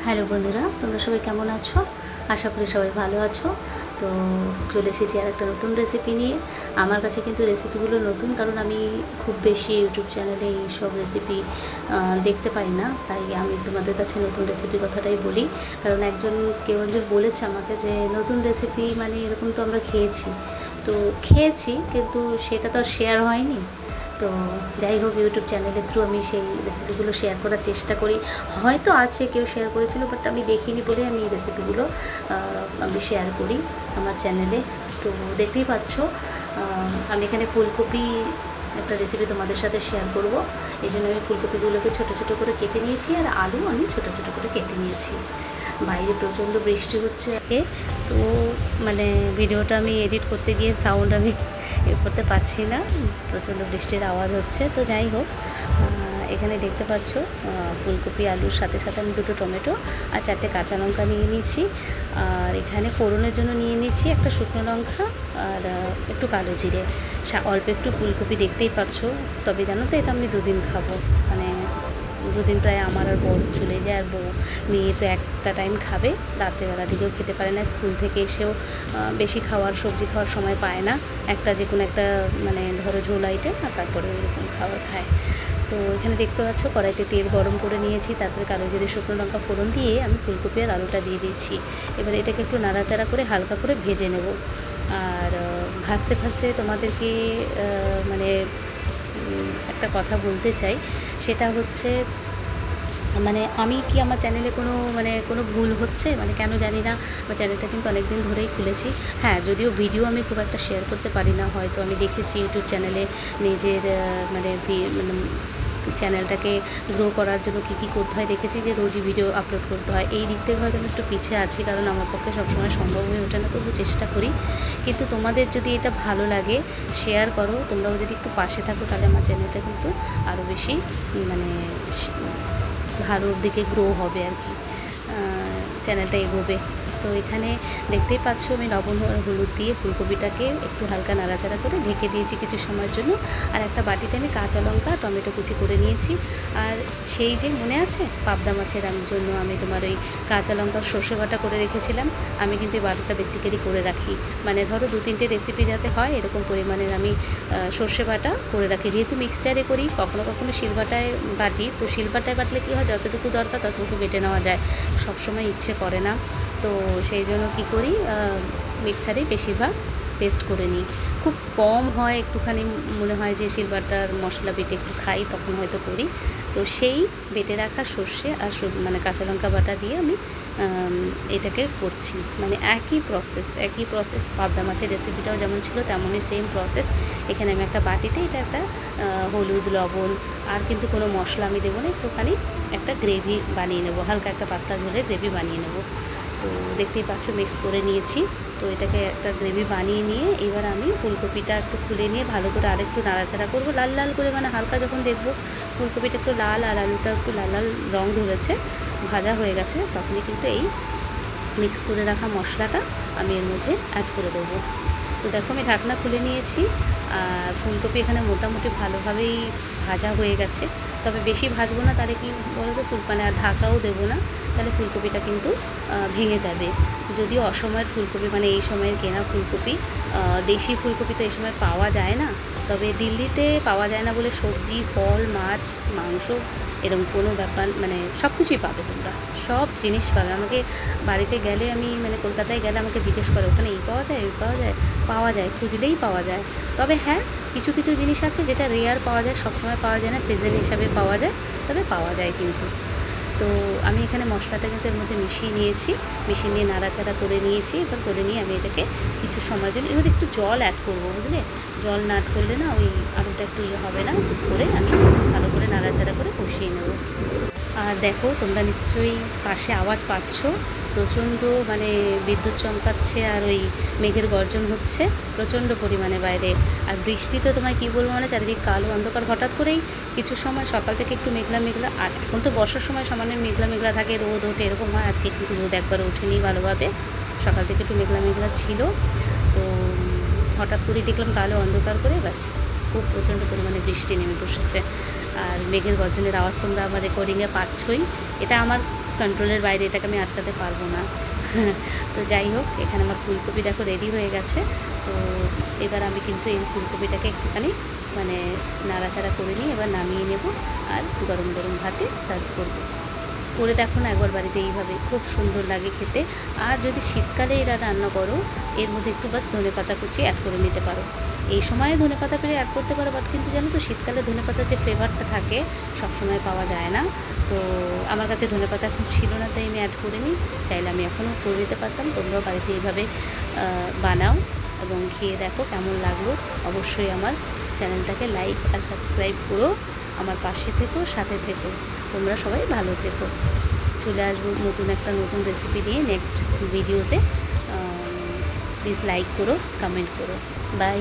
Hello বন্ধুরা, তোমরা সবাই কেমন আছো? আশা করি সবাই ভালো আছো। তো চলে এসেছি আর একটা নতুন রেসিপি নিয়ে। আমার কাছে কিন্তু রেসিপিগুলো নতুন, কারণ আমি খুব বেশি ইউটিউব চ্যানেলে এইসব রেসিপি দেখতে পাই না। তাই আমি তোমাদের কাছে নতুন রেসিপির কথাটাই বলি। কারণ কেউ একজন বলেছে আমাকে যে নতুন রেসিপি মানে এরকম তো আমরা খেয়েছি। তো খেয়েছি, কিন্তু সেটা তো আর শেয়ার হয়নি। তো যাই হোক, ইউটিউব চ্যানেলের থ্রু আমি সেই রেসিপিগুলো শেয়ার করার চেষ্টা করি। হয়তো আছে কেউ শেয়ার করেছিল, বাট আমি দেখিনি বলে আমি এই রেসিপিগুলো আমি শেয়ার করি আমার চ্যানেলে। তো দেখতেই পাচ্ছ, আমি এখানে ফুলকপি একটা রেসিপি তোমাদের সাথে শেয়ার করব। এই জন্য আমি ফুলকপিগুলোকে ছোটো ছোটো করে কেটে নিয়েছি, আর আলু আমি ছোটো ছোটো করে কেটে নিয়েছি। বাইরে প্রচণ্ড বৃষ্টি হচ্ছে। তো মানে ভিডিওটা আমি এডিট করতে গিয়ে সাউন্ড আমি করতে পারছি না, প্রচণ্ড বৃষ্টির আওয়াজ হচ্ছে। তো যাই হোক, এখানে দেখতে পাচ্ছ ফুলকপি আলুর সাথে সাথে আমি 2টো টমেটো আর 4টে কাঁচা লঙ্কা নিয়ে নিয়েছি। আর এখানে ফোড়নের জন্য নিয়ে নিয়েছি একটা শুকনো লঙ্কা আর একটু কালো জিরে, অল্প একটু ফুলকপি। দেখতেই পাচ্ছ। তবে জানো তো, এটা আমি 2 দিন খাবো। মানে 2 দিন প্রায় আমার আর বড় চলে যায়, আর মেয়ে তো একটা টাইম খাবে, রাত্রেবেলা দিকেও খেতে পারে না। স্কুল থেকে এসেও বেশি সবজি খাওয়ার সময় পায় না। যে কোনো একটা মানে ধরো ঝোল আইটেম, আর তারপরে এরকম খাবার খায়। তো এখানে দেখতে পাচ্ছ কড়াইতে তেল গরম করে নিয়েছি, তারপরে কালো জিরে শুকনো লঙ্কা ফোড়ন দিয়ে আমি ফুলকপি আর আলুটা দিয়ে দিয়েছি। এবার এটাকে একটু নাড়াচাড়া করে হালকা করে ভেজে নেব। আর ভাজতে ভাজতে তোমাদেরকে মানে একটা কথা বলতে চাই। সেটা হচ্ছে, মানে আমি কি আমার চ্যানেলে কোনো ভুল হচ্ছে, মানে কেন জানি না। আমার চ্যানেলটা কিন্তু অনেক দিন ধরেই খুলেছি। হ্যাঁ, যদিও ভিডিও আমি খুব একটা শেয়ার করতে পারি না। হয়তো আমি দেখেছি ইউটিউব চ্যানেলে নিজের মানে চ্যানেলটাকে গ্রো করার জন্য কী করতে হয় দেখেছি, যে রোজই ভিডিও আপলোড করতে হয়। এই দিক থেকে হয়তো আমি একটু পিছিয়ে আছি, কারণ আমার পক্ষে সবসময় সম্ভব হয়ে ওঠে না, তবু চেষ্টা করি। কিন্তু তোমাদের যদি এটা ভালো লাগে, শেয়ার করো। তোমরাও যদি একটু পাশে থাকো, তাহলে আমার চ্যানেলটা কিন্তু আরও বেশি মানে ভালোর দিকে গ্রো হবে আর কি, চ্যানেলটা এগোবে। তো এখানে দেখতেই পাচ্ছ আমি লবণ আর হলুদ দিয়ে ফুলকপিটাকে একটু হালকা নাড়াচাড়া করে ঢেকে দিয়েছি কিছু সময়ের জন্য। আর একটা বাটিতে আমি কাঁচা লঙ্কা টমেটো কুচি করে নিয়েছি। আর সেই যে মনে আছে, পাবদা মাছের জন্য আমি তোমার ওই কাঁচা লঙ্কার সর্ষে বাটা করে রেখেছিলাম। আমি কিন্তু এই বাটাটা বেসিক্যালি করে রাখি, মানে ধরো 2-3টে রেসিপি যাতে হয় এরকম পরিমাণের আমি সর্ষে বাটা করে রাখি। যেহেতু মিক্সচারে করি, কখনো কখনো শিলবাটায় বাটি। তো শিলবাটায় বাটলে কী হয়, যতটুকু দরকার ততটুকু বেটে নেওয়া যায়, সবসময় ইচ্ছে করে না। তো সেই জন্য কী করি, মিক্সারেই বেশিরভাগ পেস্ট করে নিই। খুব কম হয়, একটুখানি মনে হয় যে শিলবাটার মশলা বেটে একটু খাই, তখন হয়তো করি। তো সেই বেটে রাখা সর্ষে আর মানে কাঁচা লঙ্কা বাটা দিয়ে আমি এটাকে করছি। মানে একই প্রসেস পাবদা মাছের রেসিপিটাও যেমন ছিল তেমনই সেম প্রসেস। এখানে আমি একটা বাটিতে এটা একটা হলুদ লবণ আর কিন্তু কোনো মশলা আমি দেবো না, একটুখানি একটা গ্রেভি বানিয়ে নেবো, হালকা একটা পাতলা ঝোলের গ্রেভি বানিয়ে নেবো। তো দেখতেই পাচ্ছ মিক্স করে নিয়েছি। তো এটাকে একটা গ্রেভি বানিয়ে নিয়ে এবার আমি ফুলকপিটা একটু খুলে নিয়ে ভালো করে আরেকটু নাড়াচাড়া করবো, লাল লাল করে। মানে হালকা যখন দেখবো ফুলকপিটা একটু লাল আর আলুটা একটু লাল লাল রঙ ধরেছে, ভাজা হয়ে গেছে, তখনই কিন্তু এই মিক্স করে রাখা মশলাটা আমি এর মধ্যে অ্যাড করে দেবো। তো দেখো আমি ঢাকনা খুলে নিয়েছি, আর ফুলকপি এখানে মোটামুটি ভালোভাবেই ভাজা হয়ে গেছে। তবে বেশি ভাজবো না, তাহলে কি বলো তো, মানে আর ঢাকাও দেবো না, তাহলে ফুলকপিটা কিন্তু ভেঙে যাবে। যদিও অসময়ের ফুলকপি, মানে এই সময়ের কেনা ফুলকপি, দেশি ফুলকপি তো এই সময় পাওয়া যায় না। তবে দিল্লিতে পাওয়া যায় না বলে সবজি, ফল, মাছ, মাংস এরকম কোনো ব্যাপার, মানে সব কিছুই পাবে, তোমরা সব জিনিস পাবে। আমাকে বাড়িতে গেলে, আমি মানে কলকাতায় গেলে আমাকে জিজ্ঞেস করে, ওখানে এই পাওয়া যায়, ওই পাওয়া যায়, খুঁজলেই পাওয়া যায়। তবে হ্যাঁ, কিছু কিছু জিনিস আছে যেটা রেয়ার পাওয়া যায়, সবসময় পাওয়া যায় না, সিজন হিসাবে পাওয়া যায়, তবে পাওয়া যায় কিন্তু। তো আমি এখানে মশলাটা কিন্তু এর মধ্যে মিশিয়ে নিয়ে নাড়াচাড়া করে নিয়েছি। এবার করে নিয়ে আমি এটাকে কিছু সময়ের জন্য, এর মধ্যে একটু জল অ্যাড করবো, বুঝলে। জল না অ্যাড করলে না ওই আলুটা একটু হবে না। করে আমি ভালো করে নাড়াচাড়া করে কষিয়ে নেব। আর দেখো, তোমরা নিশ্চয়ই পাশে আওয়াজ পাচ্ছ, প্রচণ্ড মানে বিদ্যুৎ চমকাচ্ছে, আর ওই মেঘের গর্জন হচ্ছে প্রচণ্ড পরিমাণে বাইরে। আর বৃষ্টি তো তোমায় কী বলবো, মানে চারিদিক কালো অন্ধকার। হঠাৎ করেই কিছু সময় সকাল থেকে একটু মেঘলা মেঘলা, আর এখন তো বর্ষার সময় সামান্য মেঘলা মেঘলা থাকে, রোদ ওঠে, এরকম হয়। আজকে কিন্তু রোদ একবার ওঠেনি ভালোভাবে, সকাল থেকে একটু মেঘলা মেঘলা ছিল। তো হঠাৎ করেই দেখলাম কালো অন্ধকার করে, ব্যাস খুব প্রচণ্ড পরিমাণে বৃষ্টি নেমে বসেছে। আর মেঘের গর্জনের আওয়াজ তোমরা আমার রেকর্ডিংয়ে পাচ্ছই। এটা আমার কন্ট্রোলের বাইরে, এটাকে আমি আটকাতে পারবো না। তো যাই হোক, এখানে আমার ফুলকপি দেখো রেডি হয়ে গেছে। তো এবার আমি কিন্তু এই ফুলকপিটাকে একটুখানি মানে নাড়াচাড়া করে নিয়ে এবার নামিয়ে নেব, আর গরম গরম ভাতে সার্ভ করবো। করে দেখো না একবার বাড়িতে, এইভাবে খুব সুন্দর লাগে খেতে। আর যদি শীতকালে এরা রান্না করো, এর মধ্যে একটু বাস ধনেপাতা কুচি অ্যাড করে নিতে পারো। এই সময়ে ধনেপাতা পেলে অ্যাড করতে পারো, বাট কিন্তু জানো তো শীতকালে ধনেপাতার যে ফ্লেভারটা থাকে সবসময় পাওয়া যায় না। তো আমার কাছে ধনেপাতা এখন ছিল না, তাই আমি অ্যাড করিনি। চাইলে আমি এখনও করে দিতে পারতাম। তোমরাও বাড়িতে এইভাবে বানাও এবং খেয়ে দেখো কেমন লাগলো। অবশ্যই আমার চ্যানেলটাকে লাইক আর সাবস্ক্রাইব করো, আমার পাশে থেকো, সাথে থেকো। তোমরা সবাই ভালো থেকো। চলে আসবো নতুন রেসিপি নিয়ে নেক্সট ভিডিওতে। প্লিজ লাইক করো, কমেন্ট করো। বাই।